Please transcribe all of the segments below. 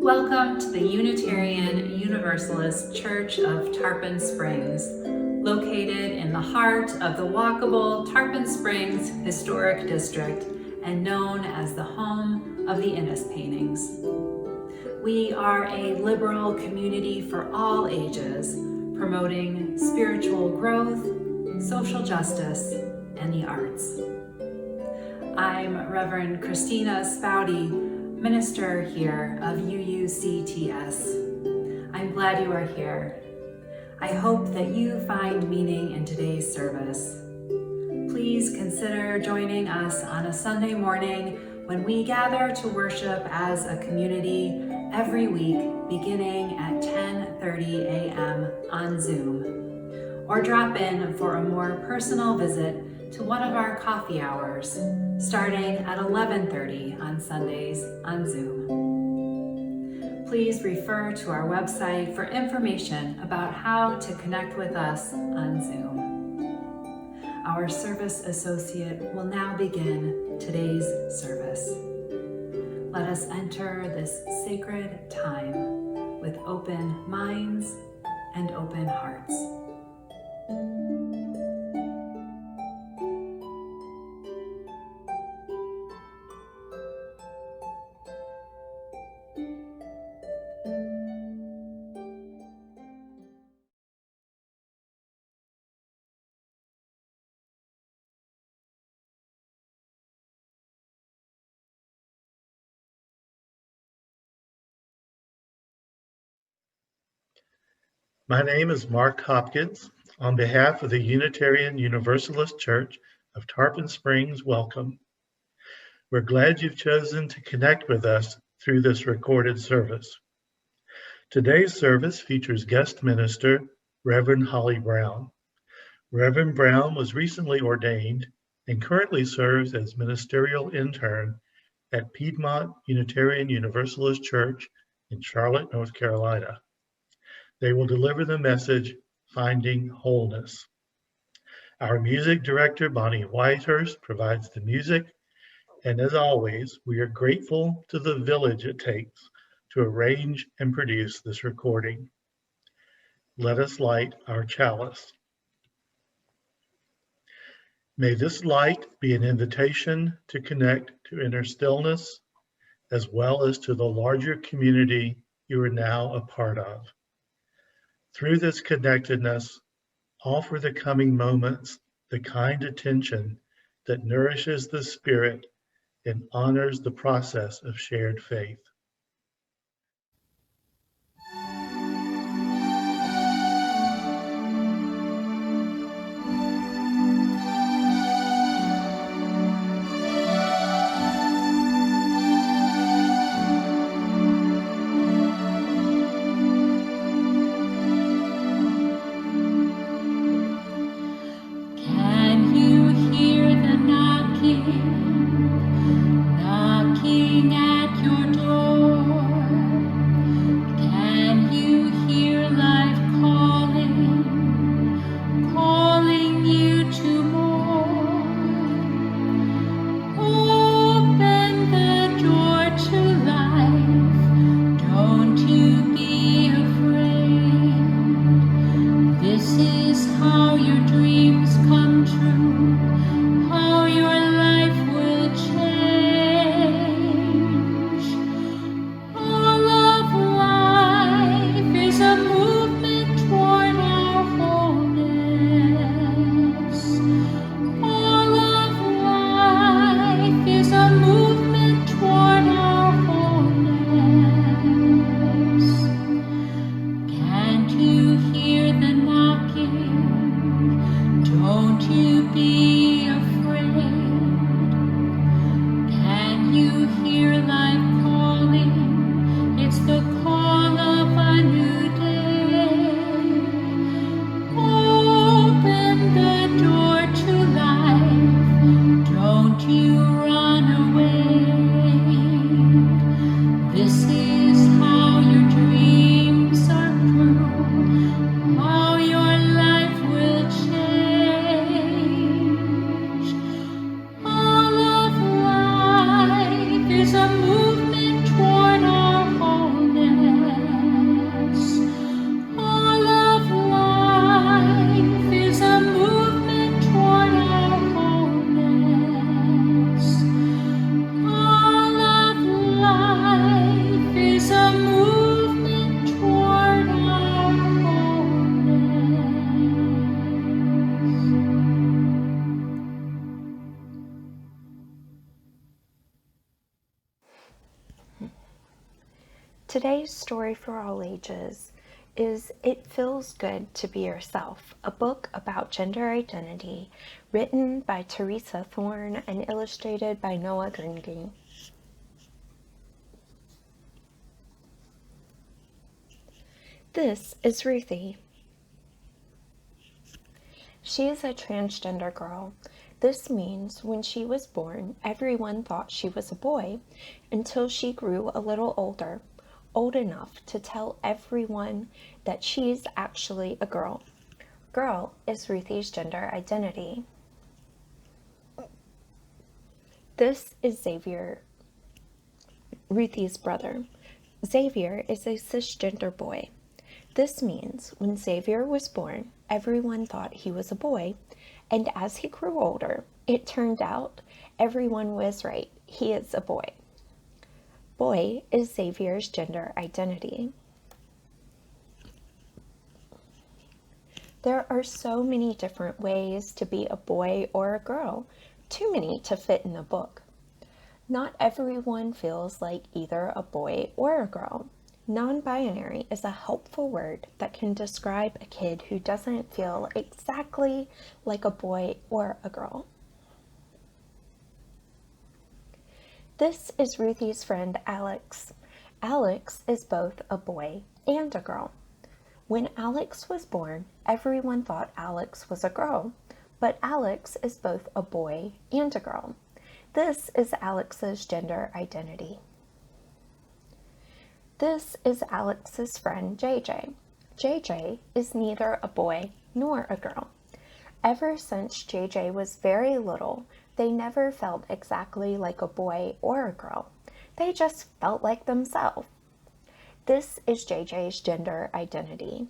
Welcome to the Unitarian Universalist Church of Tarpon Springs, located in the heart of the walkable Tarpon Springs Historic District and known as the home of the Innes paintings. We are a liberal community for all ages, promoting spiritual growth, social justice, and the arts. I'm Reverend Christina Spouty, minister here of UUCTS. I'm glad you are here. I hope that you find meaning in today's service. Please consider joining us on a Sunday morning when we gather to worship as a community every week beginning at 10:30 a.m. on Zoom, or drop in for a more personal visit to one of our coffee hours starting at 11:30 on Sundays on Zoom. Please refer to our website for information about how to connect with us on Zoom. Our service associate will now begin today's service. Let us enter this sacred time with open minds and open hearts. My name is Mark Hopkins. On behalf of the Unitarian Universalist Church of Tarpon Springs, welcome. We're glad you've chosen to connect with us through this recorded service. Today's service features guest minister, Reverend Holly Brown. Reverend Brown was recently ordained and currently serves as ministerial intern at Piedmont Unitarian Universalist Church in Charlotte, North Carolina. They will deliver the message, Finding Wholeness. Our music director, Bonnie Whitehurst, provides the music, and as always, we are grateful to the village it takes to arrange and produce this recording. Let us light our chalice. May this light be an invitation to connect to inner stillness, as well as to the larger community you are now a part of. Through this connectedness, offer the coming moments the kind attention that nourishes the spirit and honors the process of shared faith. Knocking at your door. Today's story for all ages is It Feels Good to Be Yourself, a book about gender identity written by Teresa Thorne and illustrated by Noah Gringy. This is Ruthie. She is a transgender girl. This means when she was born, everyone thought she was a boy until she grew a little older, old enough to tell everyone that she's actually a girl. Girl is Ruthie's gender identity. This is Xavier, Ruthie's brother. Xavier is a cisgender boy. This means when Xavier was born, everyone thought he was a boy, and as he grew older, it turned out everyone was right. He is a boy. Boy is Xavier's gender identity. There are so many different ways to be a boy or a girl, too many to fit in a book. Not everyone feels like either a boy or a girl. Non-binary is a helpful word that can describe a kid who doesn't feel exactly like a boy or a girl. This is Ruthie's friend Alex. Alex is both a boy and a girl. When Alex was born, everyone thought Alex was a girl, but Alex is both a boy and a girl. This is Alex's gender identity. This is Alex's friend JJ. JJ is neither a boy nor a girl. Ever since JJ was very little, they never felt exactly like a boy or a girl. They just felt like themselves. This is JJ's gender identity.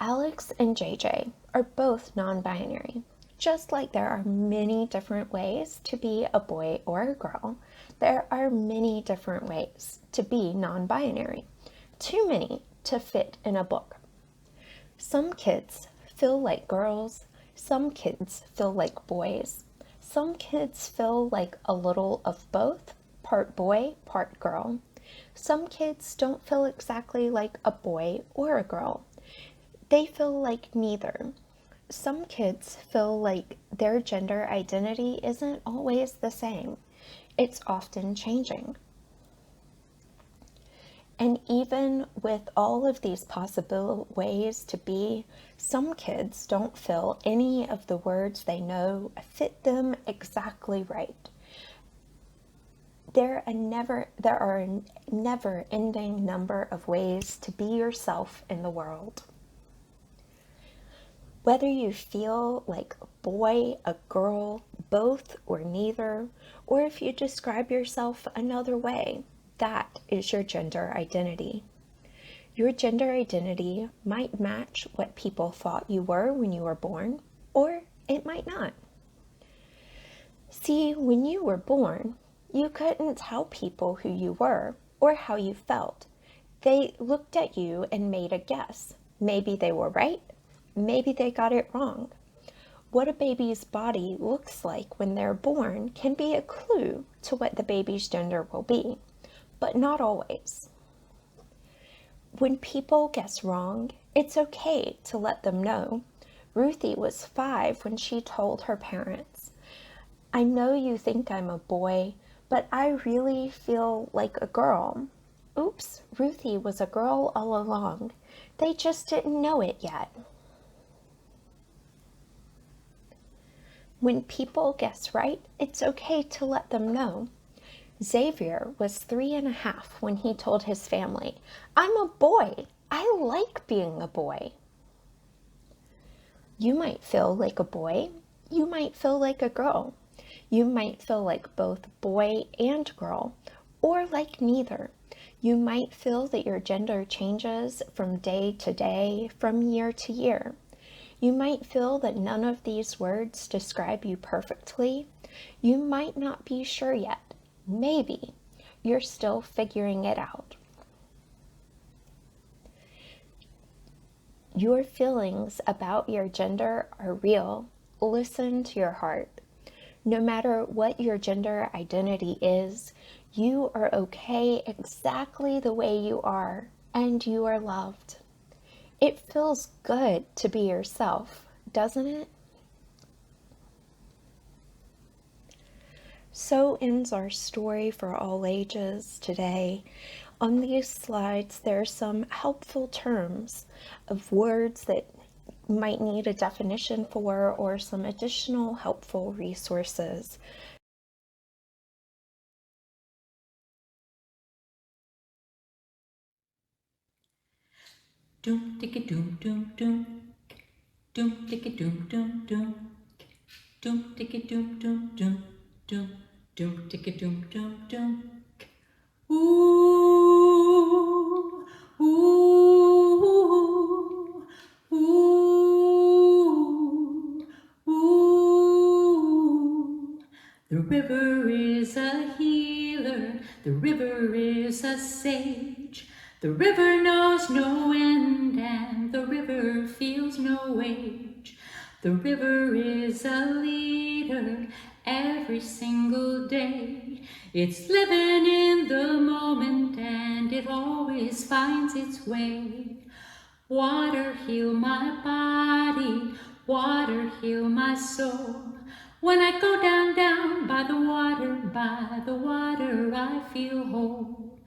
Alex and JJ are both non-binary. Just like there are many different ways to be a boy or a girl, there are many different ways to be non-binary. Too many to fit in a book. Some kids feel like girls, some kids feel like boys, some kids feel like a little of both, part boy, part girl. Some kids don't feel exactly like a boy or a girl. They feel like neither. Some kids feel like their gender identity isn't always the same. It's often changing. And even with all of these possible ways to be, some kids don't feel any of the words they know fit them exactly right. There are a never-ending number of ways to be yourself in the world. Whether you feel like a boy, a girl, both or neither, or if you describe yourself another way, that is your gender identity. Your gender identity might match what people thought you were when you were born, or it might not. See, when you were born, you couldn't tell people who you were or how you felt. They looked at you and made a guess. Maybe they were right, maybe they got it wrong. What a baby's body looks like when they're born can be a clue to what the baby's gender will be, but not always. When people guess wrong, it's okay to let them know. Ruthie was 5 when she told her parents, "I know you think I'm a boy, but I really feel like a girl." Oops, Ruthie was a girl all along. They just didn't know it yet. When people guess right, it's okay to let them know. Xavier was 3.5 when he told his family, "I'm a boy. I like being a boy." You might feel like a boy. You might feel like a girl. You might feel like both boy and girl, or like neither. You might feel that your gender changes from day to day, from year to year. You might feel that none of these words describe you perfectly. You might not be sure yet. Maybe you're still figuring it out. Your feelings about your gender are real. Listen to your heart. No matter what your gender identity is, you are okay exactly the way you are, and you are loved. It feels good to be yourself, doesn't it? So ends our story for all ages today. On these slides, there are some helpful terms of words that might need a definition for, or some additional helpful resources. Doom ticka doom doom doom. Doom ticka doom doom doom. Doom ticka doom doom doom. Doom doom ticka doom doom doom. Ooh, ooh, ooh, ooh. The river is a healer, the river is a sage. The river knows no end and the river feels no age. The river is a leader every single day. It's living in the moment and it always finds its way. Water heal my body, water heal my soul. When I go down, down by the water I feel whole.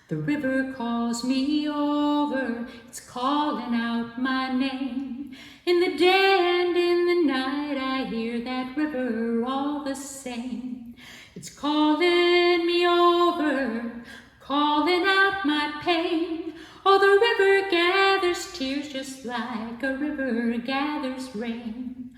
The river calls me over, it's calling out my name. In the day and in the night I hear that river all the same. It's calling me over, calling out my pain. Oh, the river gathers tears just like a river gathers rain.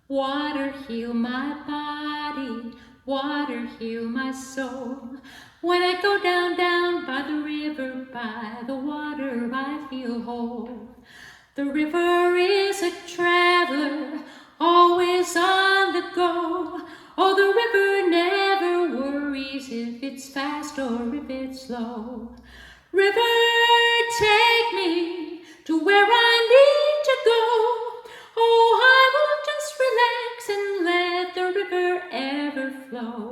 Water heal my body, water heal my soul. When I go down, down by the river, by the water I feel whole. The river is a traveler, always on the go. Oh, the river never worries if it's fast or if it's slow. River, take me to where I need to go. Oh, I will just relax and let the river ever flow.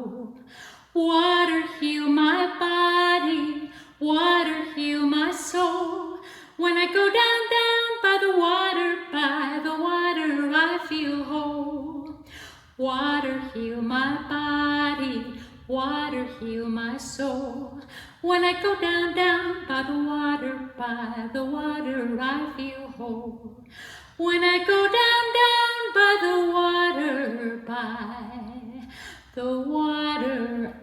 Water heal my body, water heal my soul. When I go down, down by the water I feel whole. Water heal my body, water heal my soul. When I go down, down by the water I feel whole. When I go down, down by the water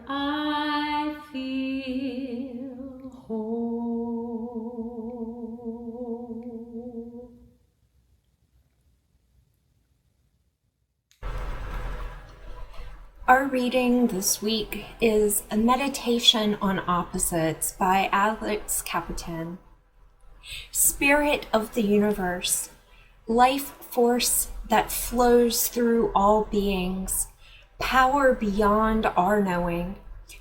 I feel whole. Our reading this week is A Meditation on Opposites by Alex Capitan. Spirit of the universe, life force that flows through all beings, power beyond our knowing,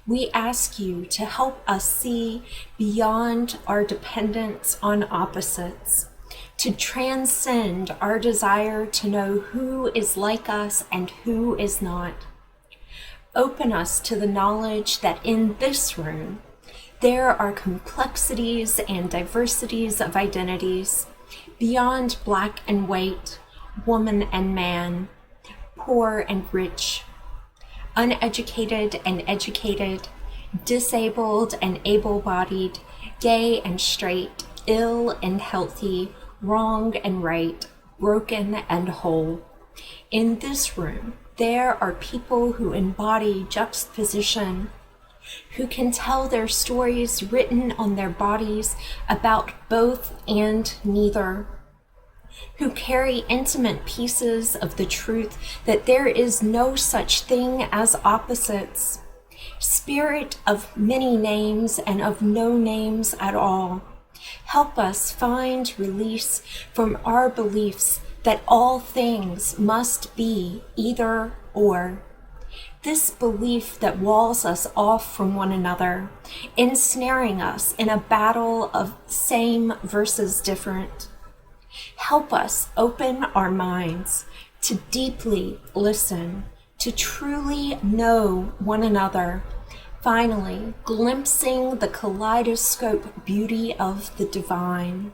we ask you to help us see beyond our dependence on opposites, to transcend our desire to know who is like us and who is not. Open us to the knowledge that in this room, there are complexities and diversities of identities beyond black and white, woman and man, poor and rich, uneducated and educated, disabled and able-bodied, gay and straight, ill and healthy, wrong and right, broken and whole. In this room, there are people who embody juxtaposition, who can tell their stories written on their bodies about both and neither, who carry intimate pieces of the truth that there is no such thing as opposites, spirit of many names and of no names at all. Help us find release from our beliefs that all things must be either or. This belief that walls us off from one another, ensnaring us in a battle of same versus different. Help us open our minds to deeply listen, to truly know one another, finally glimpsing the kaleidoscope beauty of the divine.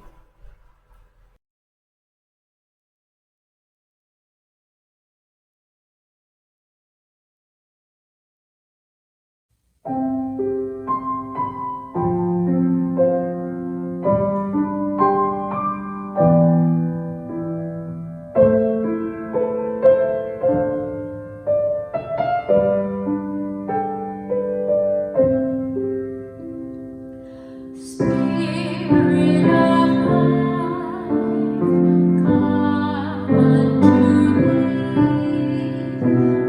Spirit of life, come unto me.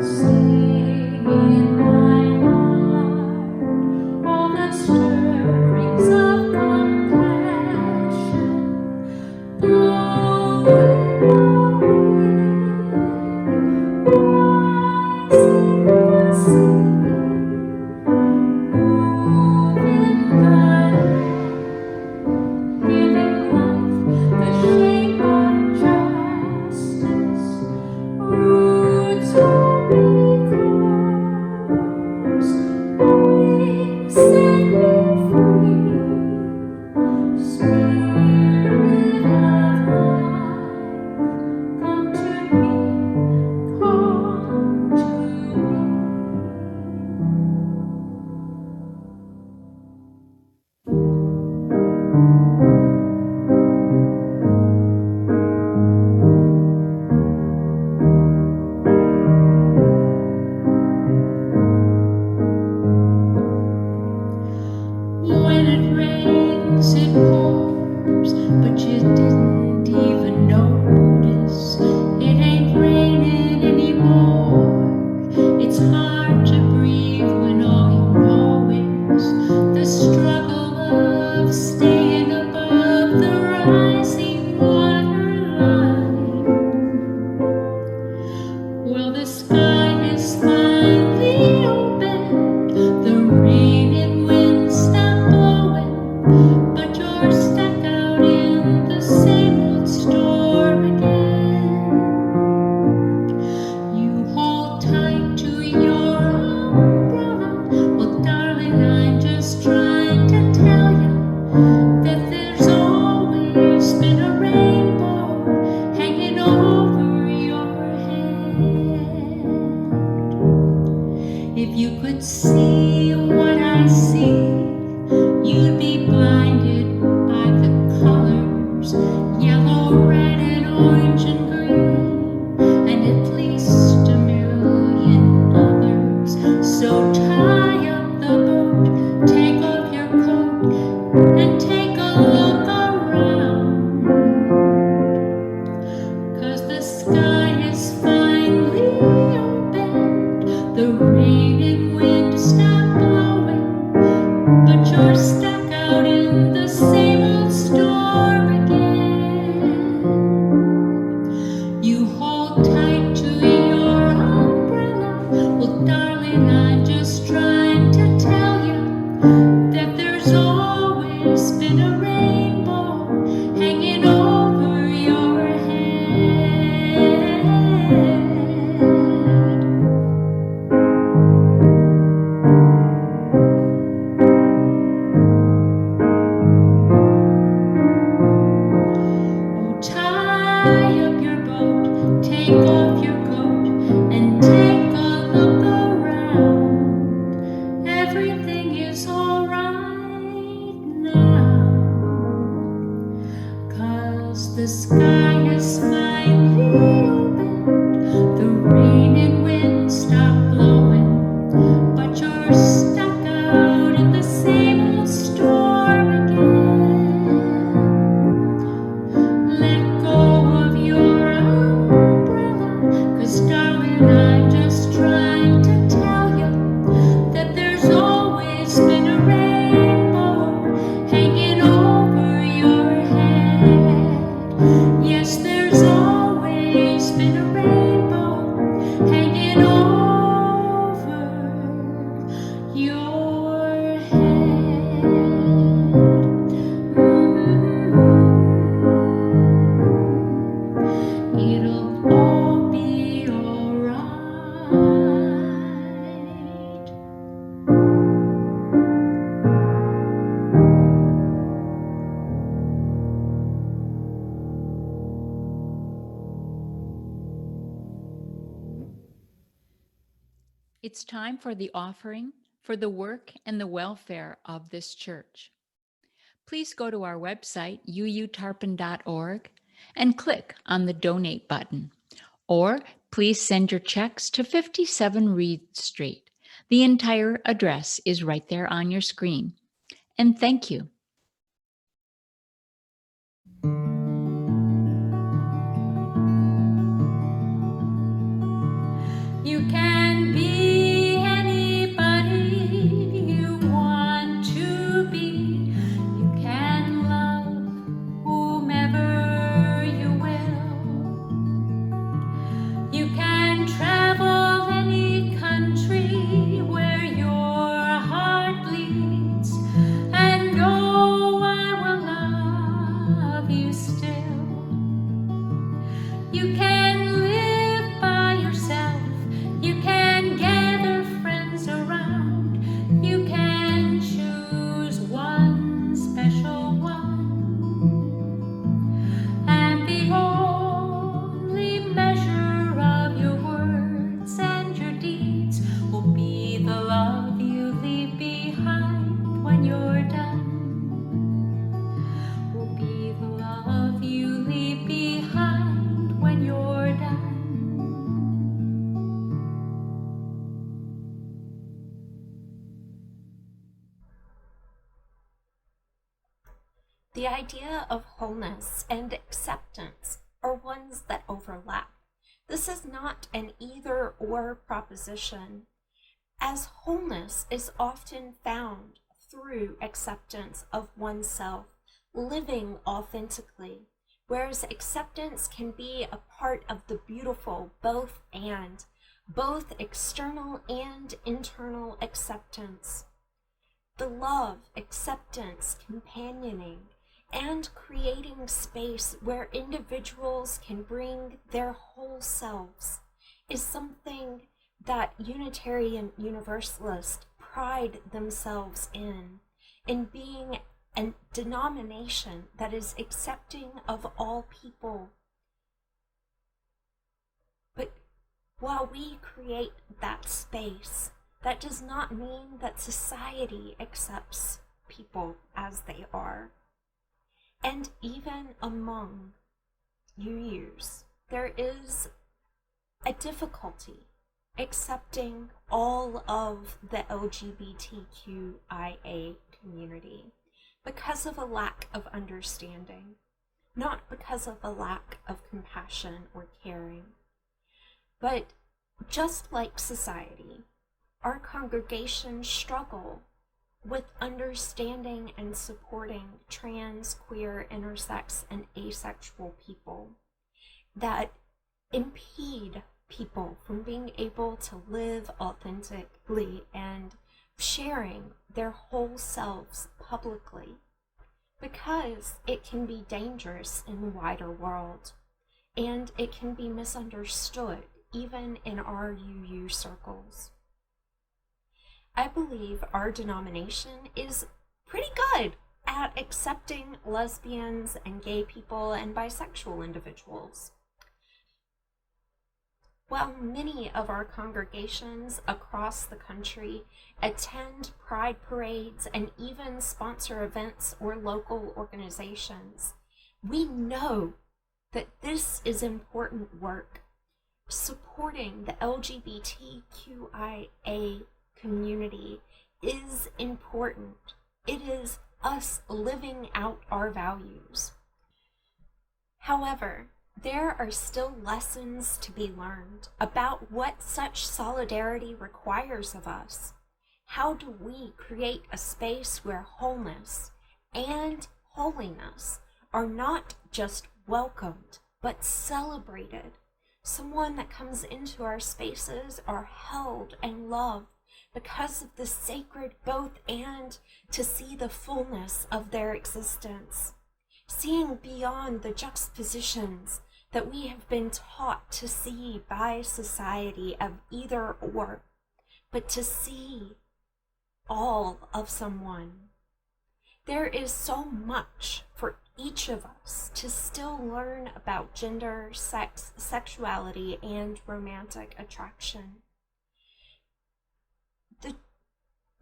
Stay in my heart all the stirrings of compassion. Blowing away, rising the sea, moving the giving life the shape of justice, roots will be close, wings set me free. Spirit of life, come to me, come to me. When it rains, it pours, but you didn't even notice. It ain't raining anymore. It's hard to breathe when all you know is the struggle of staying above the rising water line. Well, the sky is finally open, the rain and wind stop blowing, but you're stuck out in the same old storm again. You hold tight to your umbrella. Well, darling, I'm just trying to tell you that there's always been a rainbow hanging over your head. If you could see what I see, you'd be blinded by the colors, yellow, red, and orange, and green, and at least a million others. So tie up the boat, take off your coat, and take a look around, 'cause the sky is finally opened, the rain and wind stop blowing, but you're stuck out in the same old storm again. You hold tight to your umbrella. Well, darling, I'm just trying to tell you that there's always been a rainbow hanging over your head. Oh, tie up your boat, take off your coat, and take a look around. Everything is all right now, 'cause the sky is finally opened, the rain and wind stop blowing, but you're stuck out in the same old storm again. Let go of your umbrella, 'cause darling, I'm just trying to tell you that there's always been a rainbow hanging over your head. Yes, there's It's time for the offering for the work and the welfare of this church. Please go to our website, uutarpon.org, and click on the donate button. Or please send your checks to 57 Reed Street. The entire address is right there on your screen. And thank you. You can be anybody you want to be. You can love whomever you will. You can travel any country where your heart bleeds, and oh, I will love you still. You can live by yourself. You can gather friends around. You can choose one special one. And the only measure of your words and your deeds will be the love you leave behind when you're done. Will be the love you leave behind when you're done. The idea of wholeness and acceptance are ones that overlap. This is not an either-or proposition, as wholeness is often found through acceptance of oneself, living authentically, whereas acceptance can be a part of the beautiful both external and internal acceptance. The love, acceptance, companioning, and creating space where individuals can bring their whole selves is something that Unitarian Universalists pride themselves in being a denomination that is accepting of all people. But while we create that space, that does not mean that society accepts people as they are. And even among UUs, there is a difficulty accepting all of the LGBTQIA community because of a lack of understanding, not because of a lack of compassion or caring. But just like society, our congregations struggle with understanding and supporting trans, queer, intersex, and asexual people that impede people from being able to live authentically and sharing their whole selves publicly, because it can be dangerous in the wider world and it can be misunderstood even in our UU circles. I believe our denomination is pretty good at accepting lesbians and gay people and bisexual individuals. While many of our congregations across the country attend pride parades and even sponsor events or local organizations, we know that this is important work. Supporting the LGBTQIA community is important. It is us living out our values. However, there are still lessons to be learned about what such solidarity requires of us. How do we create a space where wholeness and holiness are not just welcomed, but celebrated? Someone that comes into our spaces are held and loved because of the sacred both and to see the fullness of their existence. Seeing beyond the juxtapositions that we have been taught to see by society of either or, but to see all of someone. There is so much for each of us to still learn about gender, sex, sexuality, and romantic attraction. The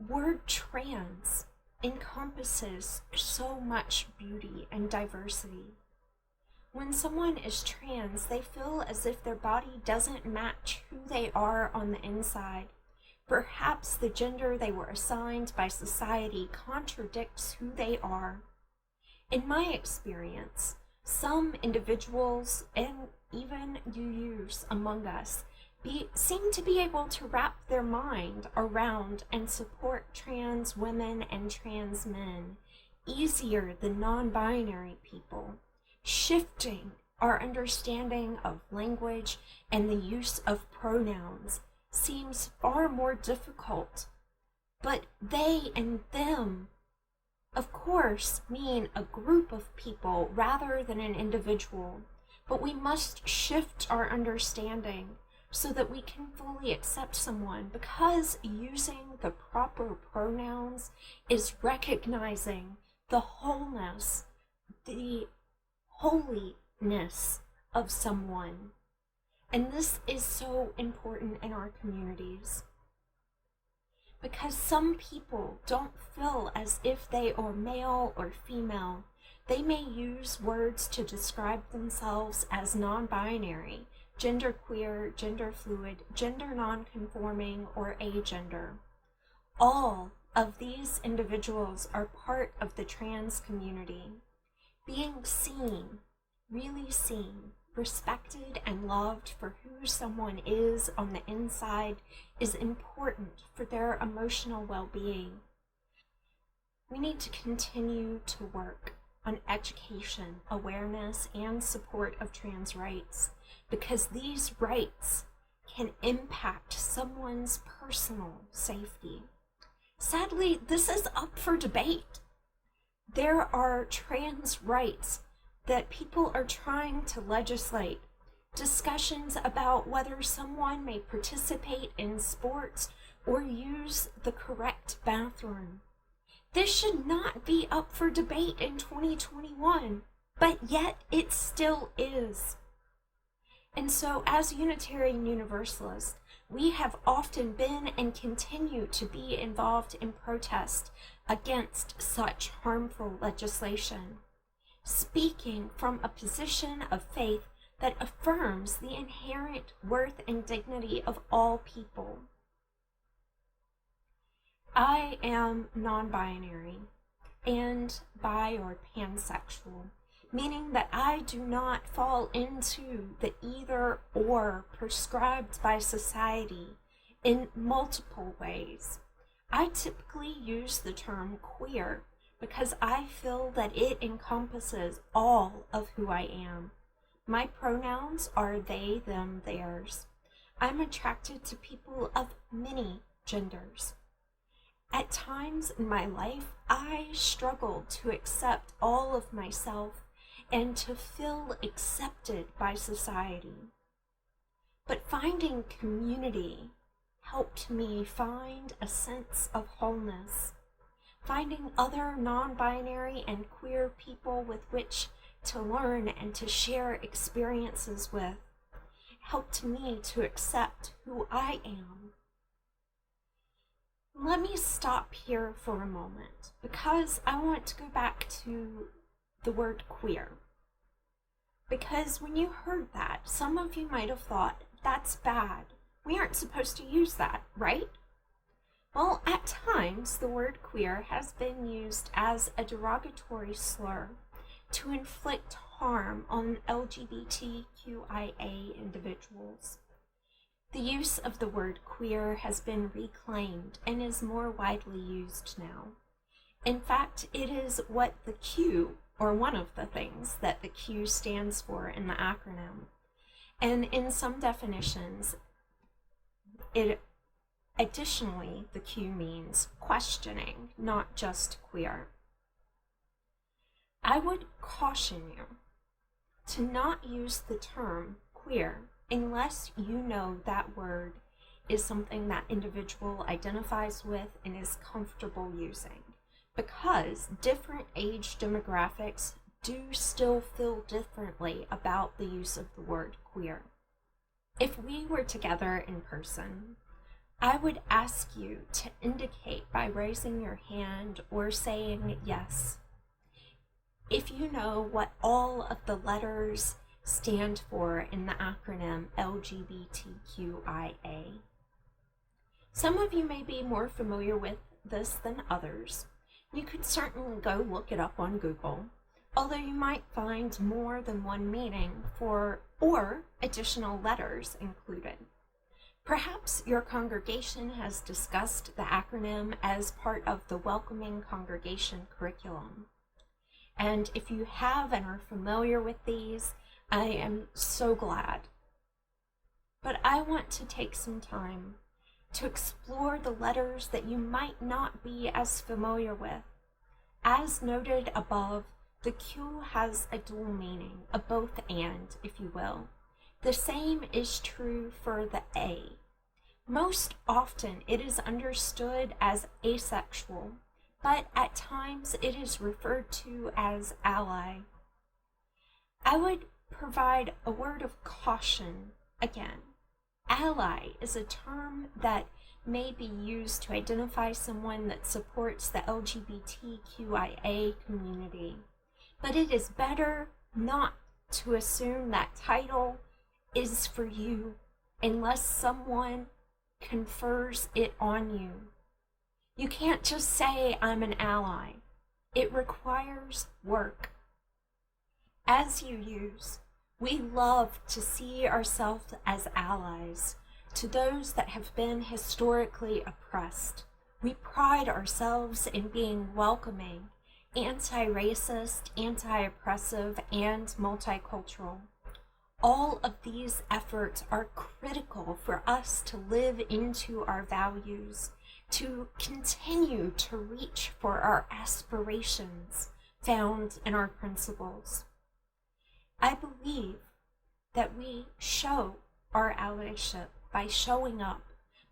word trans encompasses so much beauty and diversity. When someone is trans, they feel as if their body doesn't match who they are on the inside. Perhaps the gender they were assigned by society contradicts who they are. In my experience, some individuals and even UUs among us seem to be able to wrap their mind around and support trans women and trans men easier than non-binary people, shifting our understanding of language and the use of pronouns seems far more difficult. But they and them, of course, mean a group of people rather than an individual. But we must shift our understanding so that we can fully accept someone, because using the proper pronouns is recognizing the wholeness, the holiness of someone. And this is so important in our communities, because some people don't feel as if they are male or female. They may use words to describe themselves as non-binary, genderqueer, gender fluid, gender non-conforming, or agender. All of these individuals are part of the trans community. Being seen, really seen, respected and loved for who someone is on the inside is important for their emotional well-being. We need to continue to work on education, awareness, and support of trans rights, because these rights can impact someone's personal safety. Sadly, this is up for debate. There are trans rights that people are trying to legislate, discussions about whether someone may participate in sports or use the correct bathroom. This should not be up for debate in 2021, but yet it still is. And so as Unitarian Universalists, we have often been and continue to be involved in protest against such harmful legislation, speaking from a position of faith that affirms the inherent worth and dignity of all people. I am non-binary and bi or pansexual, meaning that I do not fall into the either or prescribed by society in multiple ways. I typically use the term queer because I feel that it encompasses all of who I am. My pronouns are they, them, theirs. I'm attracted to people of many genders. At times in my life, I struggled to accept all of myself and to feel accepted by society. But finding community helped me find a sense of wholeness. Finding other non-binary and queer people with which to learn and to share experiences with helped me to accept who I am. Let me stop here for a moment, because I want to go back to the word queer. Because when you heard that, some of you might have thought, that's bad. We aren't supposed to use that, right? Well, at times, the word queer has been used as a derogatory slur to inflict harm on LGBTQIA individuals. The use of the word queer has been reclaimed and is more widely used now. In fact, it is what the Q, or one of the things that the Q stands for in the acronym. And in some definitions, additionally, the Q means questioning, not just queer. I would caution you to not use the term queer unless you know that word is something that individual identifies with and is comfortable using, because different age demographics do still feel differently about the use of the word queer. If we were together in person, I would ask you to indicate by raising your hand or saying yes if you know what all of the letters stand for in the acronym LGBTQIA. Some of you may be more familiar with this than others. You could certainly go look it up on Google, although you might find more than one meaning for or additional letters included. Perhaps your congregation has discussed the acronym as part of the Welcoming Congregation curriculum. And if you have and are familiar with these, I am so glad. But I want to take some time to explore the letters that you might not be as familiar with. As noted above, the Q has a dual meaning, a both and, if you will. The same is true for the A. Most often it is understood as asexual, but at times it is referred to as ally. I would provide a word of caution again. Ally is a term that may be used to identify someone that supports the LGBTQIA community, but it is better not to assume that title is for you unless someone confers it on you. You can't just say, I'm an ally. It requires work. As you use, we love to see ourselves as allies to those that have been historically oppressed. We pride ourselves in being welcoming, anti-racist, anti-oppressive, and multicultural. All of these efforts are critical for us to live into our values, to continue to reach for our aspirations found in our principles. I believe that we show our allyship by showing up,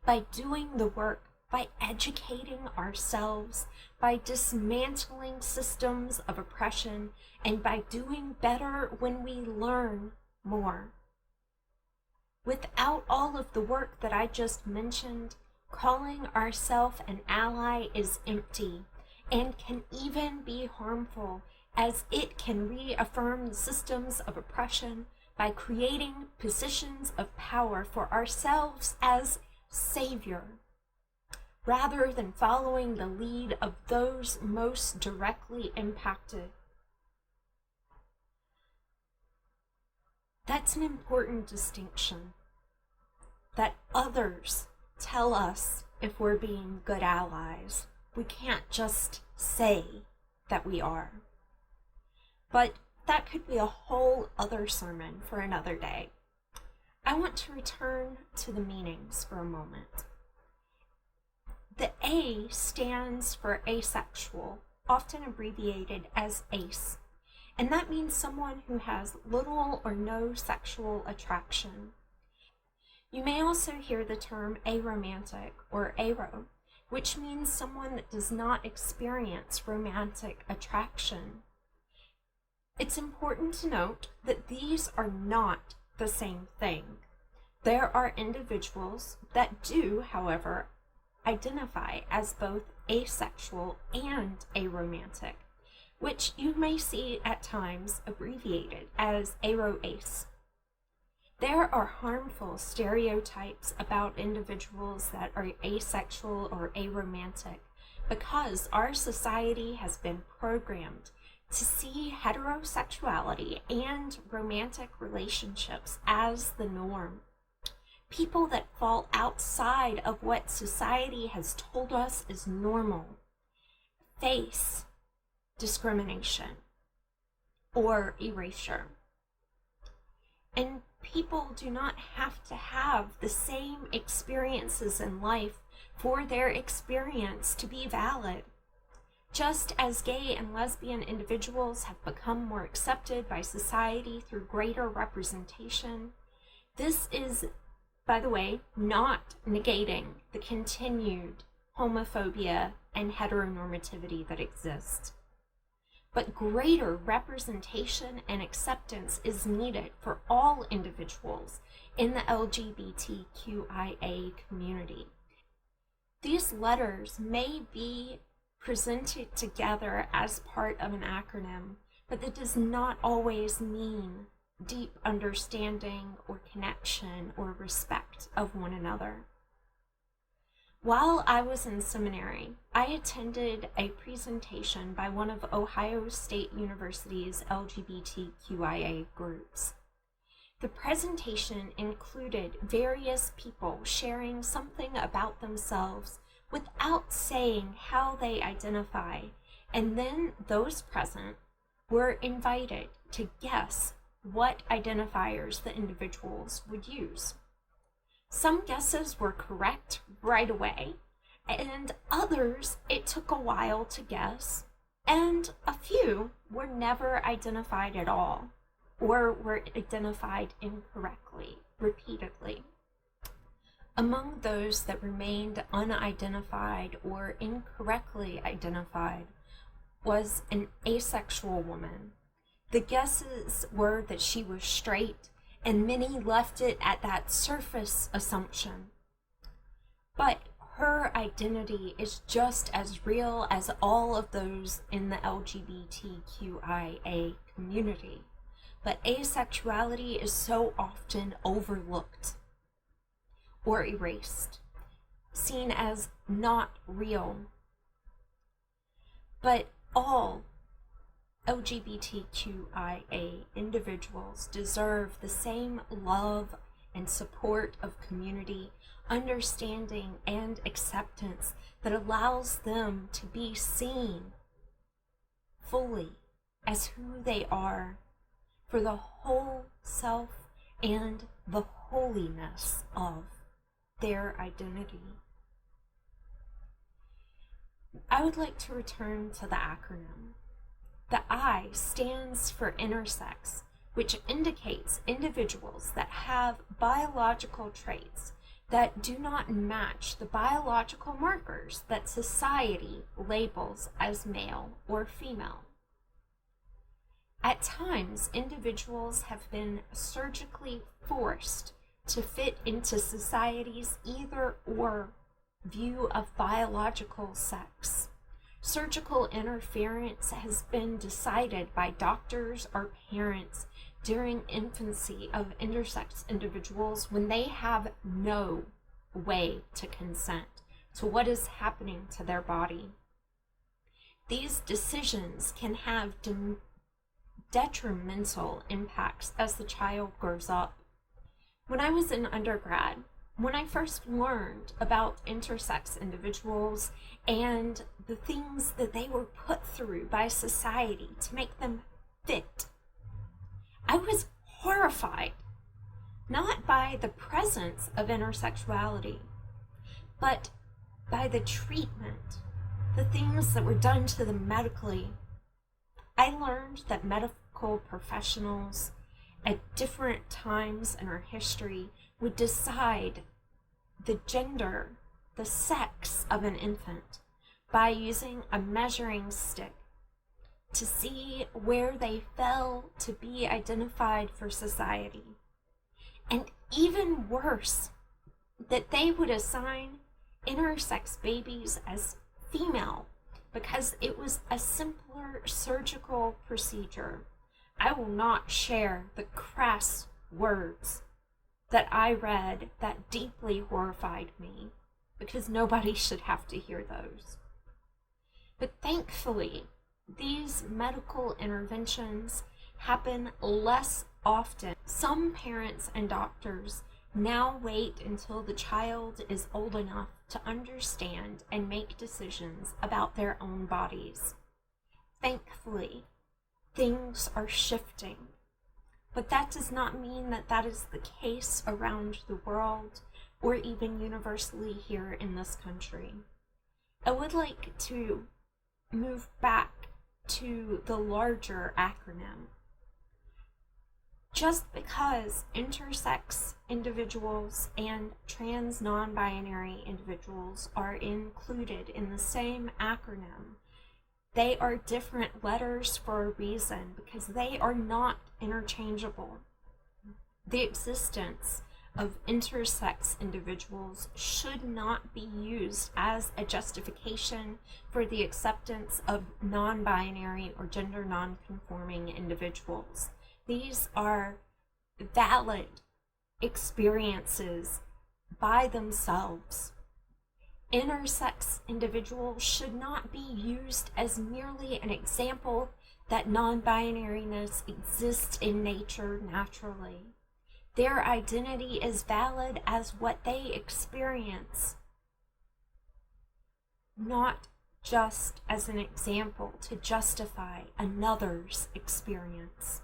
by doing the work, by educating ourselves, by dismantling systems of oppression, and by doing better when we learn more. Without all of the work that I just mentioned, calling ourselves an ally is empty and can even be harmful, as it can reaffirm the systems of oppression by creating positions of power for ourselves as savior, rather than following the lead of those most directly impacted. That's an important distinction, that others tell us if we're being good allies. We can't just say that we are. But that could be a whole other sermon for another day. I want to return to the meanings for a moment. The A stands for asexual, often abbreviated as ACE, and that means someone who has little or no sexual attraction. You may also hear the term aromantic or aro, which means someone that does not experience romantic attraction. It's important to note that these are not the same thing. There are individuals that do, however, identify as both asexual and aromantic, which you may see at times abbreviated as aro-ace. There are harmful stereotypes about individuals that are asexual or aromantic because our society has been programmed to see heterosexuality and romantic relationships as the norm. People that fall outside of what society has told us is normal face discrimination or erasure. And people do not have to have the same experiences in life for their experience to be valid. Just as gay and lesbian individuals have become more accepted by society through greater representation, this is, by the way, not negating the continued homophobia and heteronormativity that exists. But greater representation and acceptance is needed for all individuals in the LGBTQIA community, These letters may be presented together as part of an acronym, but that does not always mean deep understanding or connection or respect of one another. While I was in seminary, I attended a presentation by one of Ohio State University's LGBTQIA groups. The presentation included various people sharing something about themselves without saying how they identify, and then those present were invited to guess what identifiers the individuals would use. Some guesses were correct right away, and others it took a while to guess, and a few were never identified at all, or were identified incorrectly, repeatedly. Among those that remained unidentified or incorrectly identified was an asexual woman. The guesses were that she was straight, and many left it at that surface assumption. But her identity is just as real as all of those in the LGBTQIA community. But asexuality is so often overlooked or erased, seen as not real. But all LGBTQIA individuals deserve the same love and support of community, understanding, and acceptance that allows them to be seen fully as who they are for the whole self and the holiness of their identity. I would like to return to the acronym. The I stands for intersex, which indicates individuals that have biological traits that do not match the biological markers that society labels as male or female. At times, individuals have been surgically forced to fit into society's either or view of biological sex. Surgical interference has been decided by doctors or parents during infancy of intersex individuals when they have no way to consent to what is happening to their body. These decisions can have detrimental impacts as the child grows up. When I was in undergrad, when I first learned about intersex individuals and the things that they were put through by society to make them fit, I was horrified, not by the presence of intersexuality, but by the treatment, the things that were done to them medically. I learned that medical professionals at different times in our history would decide the gender, the sex of an infant by using a measuring stick to see where they fell to be identified for society. And even worse, that they would assign intersex babies as female because it was a simpler surgical procedure. I will not share the crass words that I read that deeply horrified me, because nobody should have to hear those. But thankfully, these medical interventions happen less often. Some parents and doctors now wait until the child is old enough to understand and make decisions about their own bodies. Thankfully, things are shifting, but that does not mean that that is the case around the world or even universally here in this country. I would like to move back to the larger acronym. Just because intersex individuals and trans non-binary individuals are included in the same acronym, they are different letters for a reason, because they are not interchangeable. The existence of intersex individuals should not be used as a justification for the acceptance of non-binary or gender non-conforming individuals. These are valid experiences by themselves. Intersex individuals should not be used as merely an example that non-binariness exists in nature naturally. Their identity is valid as what they experience, not just as an example to justify another's experience.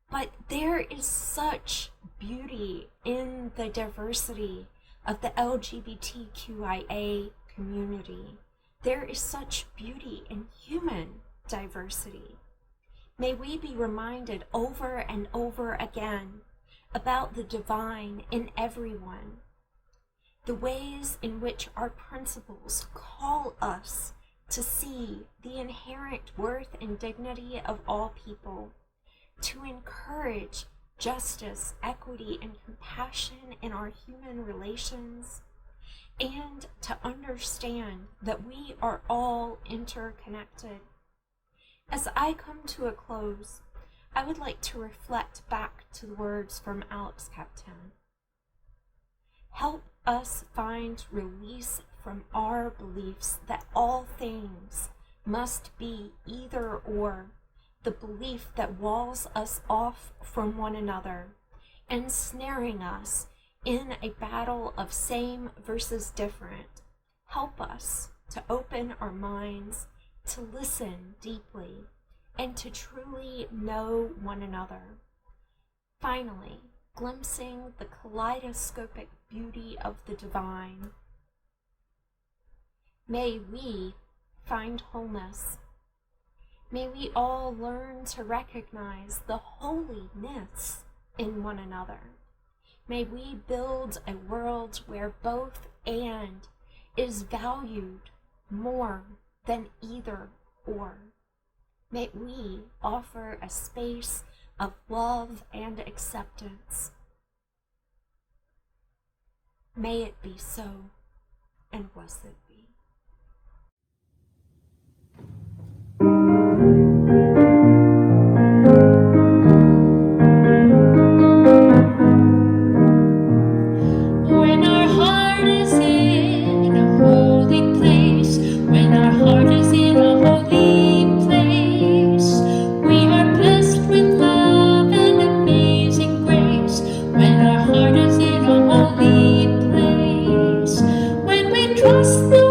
But there is such beauty in the diversity of the LGBTQIA community. There is such beauty in human diversity. May we be reminded over and over again about the divine in everyone, the ways in which our principles call us to see the inherent worth and dignity of all people, to encourage justice, equity, and compassion in our human relations, and to understand that we are all interconnected. As I come to a close, I would like to reflect back to the words from Alex Captain. Help us find release from our beliefs that all things must be either or, the belief that walls us off from one another, ensnaring us in a battle of same versus different. Help us to open our minds, to listen deeply, and to truly know one another. Finally, glimpsing the kaleidoscopic beauty of the divine, may we find wholeness. May we all learn to recognize the holiness in one another. May we build a world where both and is valued more than either or. May we offer a space of love and acceptance. May it be so, and blessed be. When our heart is in a holy place, when our heart is in a holy place, we are blessed with love and amazing grace. When our heart is in a holy place, when we trust the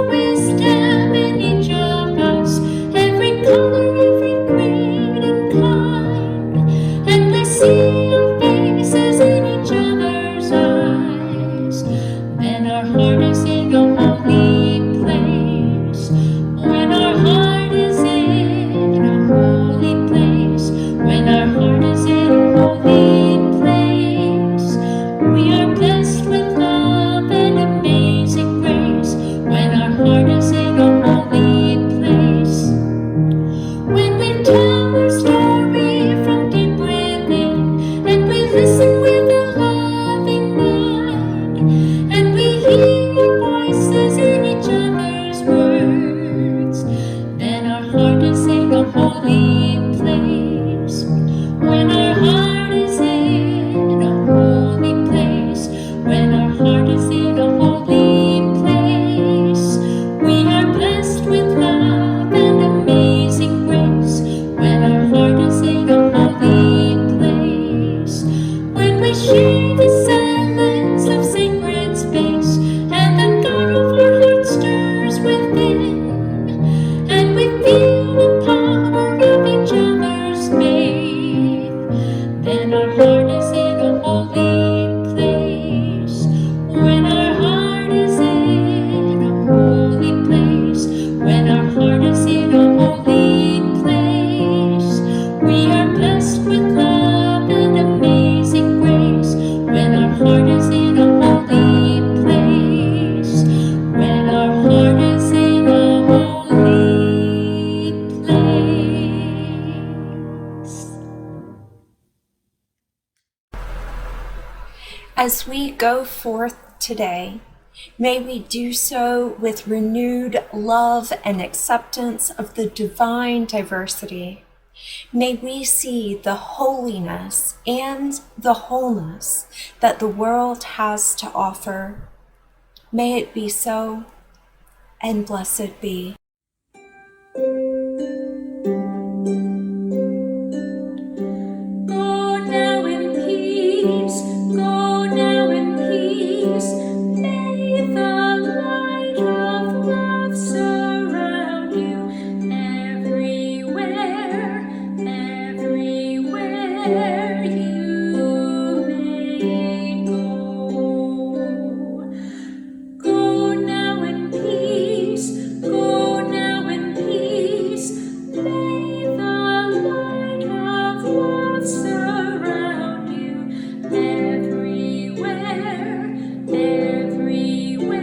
As we go forth today, may we do so with renewed love and acceptance of the divine diversity. May we see the holiness and the wholeness that the world has to offer. May it be so, and blessed be. Go now in peace, go now in peace. May the light of love surround you everywhere, everywhere you may go. Go now in peace, go now in peace. May the light of love surround you everywhere, everywhere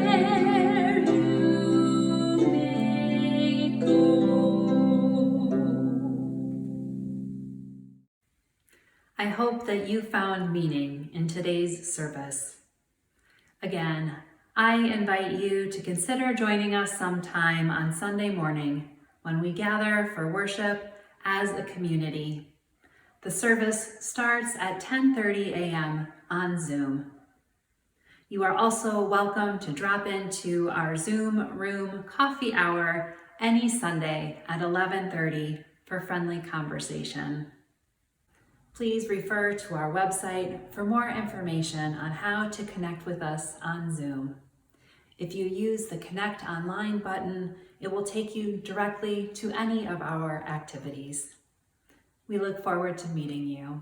you may go. I hope that you found meaning in today's service. Again, I invite you to consider joining us sometime on Sunday morning when we gather for worship as a community. The service starts at 10:30 a.m. on Zoom. You are also welcome to drop into our Zoom room coffee hour any Sunday at 11:30 for friendly conversation. Please refer to our website for more information on how to connect with us on Zoom. If you use the Connect Online button, it will take you directly to any of our activities. We look forward to meeting you.